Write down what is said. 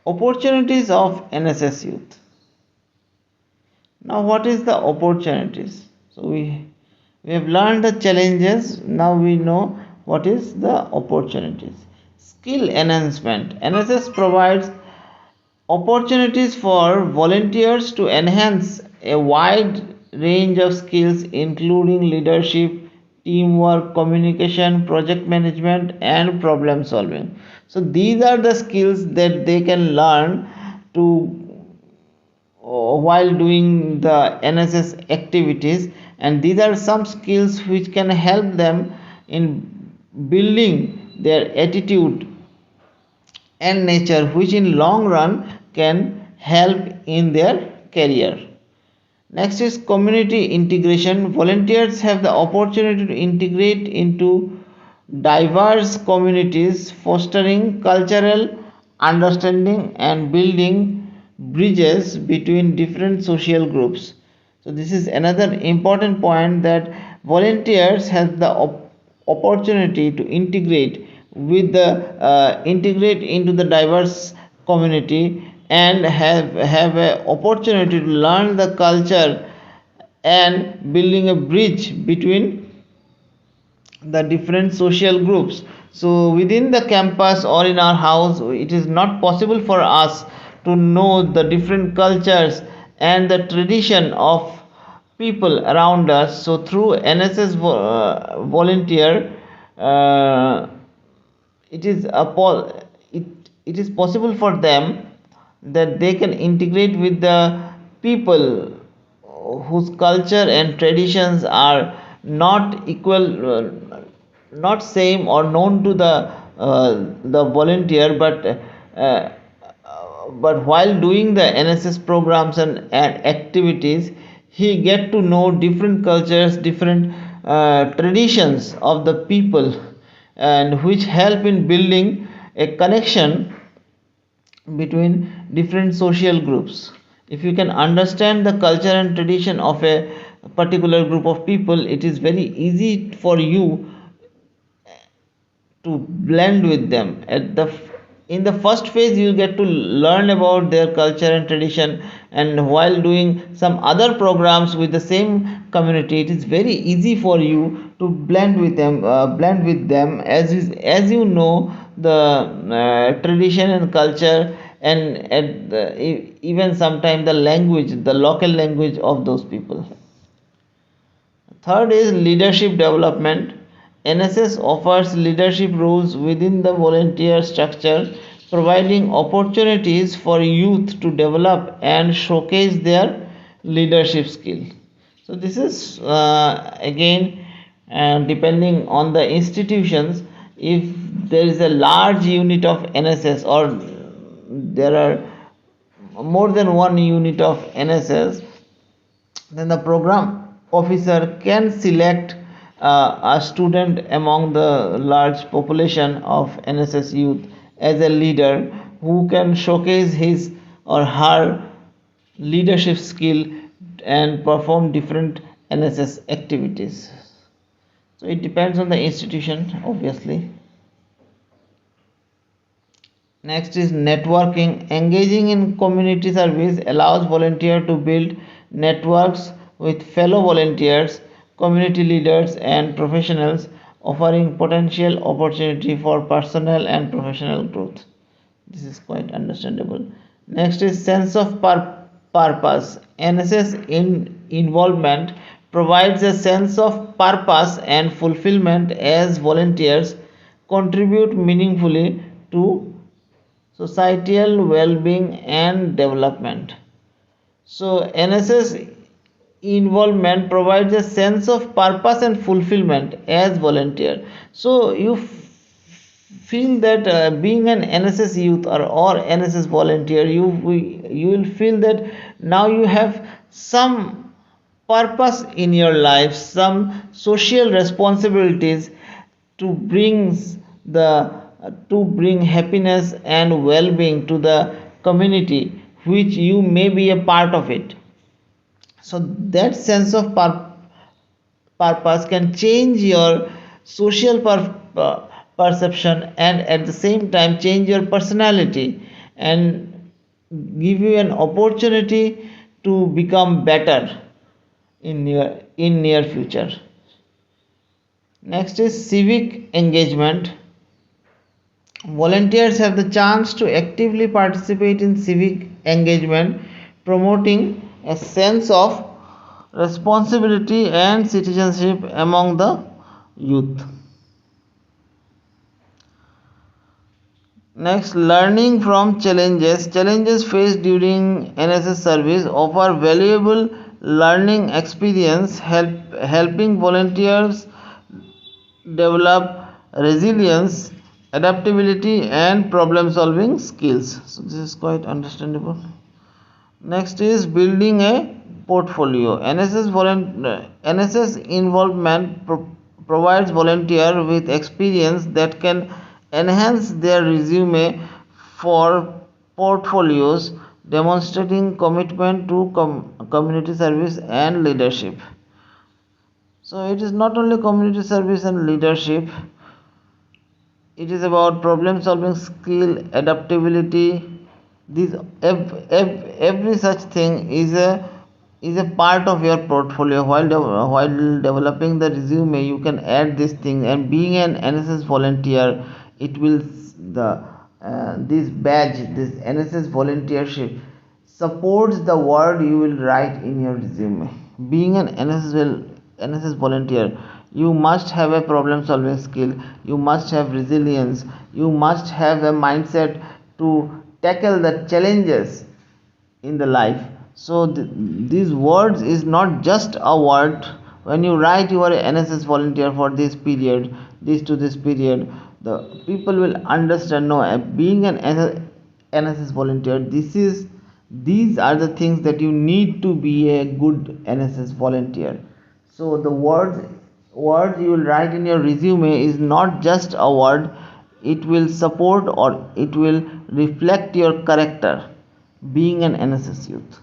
Opportunities of NSS youth. Now, what is the opportunities? So we have learned the challenges. Now we know what is the opportunities. Skill enhancement. NSS provides opportunities for volunteers to enhance a wide range of skills, including leadership, teamwork, communication, project management, and problem solving. So, these are the skills that they can learn to while doing the NSS activities, and these are some skills which can help them in building their attitude and nature, which in long run can help in their career. Next is community integration. Volunteers have the opportunity to integrate into diverse communities, fostering cultural understanding and building bridges between different social groups. So this is another important point, that volunteers have the opportunity to integrate into the diverse community, and have a opportunity to learn the culture and building a bridge between the different social groups. So within the campus or in our house, it is not possible for us to know the different cultures and the tradition of people around us. So through NSS volunteer, uh, it is it is possible for them that they can integrate with the people whose culture and traditions are not equal, not same or known to the volunteer, but while doing the NSS programs and activities, he get to know different cultures, different traditions of the people, and which help in building a connection between different social groups. If you can understand the culture and tradition of a particular group of people, it is very easy for you to blend with them. In the first phase, you get to learn about their culture and tradition, and while doing some other programs with the same community, it is very easy for you to blend with them, as you know the tradition and culture, and even sometimes the language, the local language of those people. Third is leadership development. NSS offers leadership roles within the volunteer structure, providing opportunities for youth to develop and showcase their leadership skill. So this is again depending on the institutions. If there is a large unit of NSS, or there are more than one unit of NSS, then the program officer can select a student among the large population of NSS youth as a leader, who can showcase his or her leadership skill and perform different NSS activities. So it depends on the institution, obviously. Next is networking. Engaging in community service allows volunteers to build networks with fellow volunteers, community leaders, and professionals, offering potential opportunity for personal and professional growth. This is quite understandable. Next is sense of purpose. NSS involvement provides a sense of purpose and fulfillment, as volunteers contribute meaningfully to societal well-being and development. So NSS involvement provides a sense of purpose and fulfillment as volunteer. So you feel that being an NSS youth, or NSS volunteer, you will feel that now you have some purpose in your life, some social responsibilities to bring the to bring happiness and well-being to the community which you may be a part of it. So that sense of purpose can change your social perception, and at the same time change your personality, and give you an opportunity to become better in near future. Next is civic engagement. Volunteers have the chance to actively participate in civic engagement, promoting a sense of responsibility and citizenship among the youth. Next, learning from challenges. Challenges faced during NSS service offer valuable learning experience, helping volunteers develop resilience, adaptability, and problem solving skills. So, this is quite understandable. Next is building a portfolio. NSS involvement provides volunteer with experience that can enhance their resume for portfolios, demonstrating commitment to community service and leadership. So it is not only community service and leadership, it is about problem solving skill, adaptability. These every such thing is a part of your portfolio. While developing the resume, you can add this thing. And being an NSS volunteer, it will the this badge, this NSS volunteership supports the word you will write in your resume. Being an NSS volunteer, you must have a problem solving skill, you must have resilience, you must have a mindset to tackle the challenges in the life. So these words is not just a word. When you write you are an NSS volunteer for this period, this to this period, the people will understand. No, being an NSS volunteer, these are the things that you need to be a good NSS volunteer. So the words you will write in your resume is not just a word. It will support or it will reflect your character, being an NSS youth.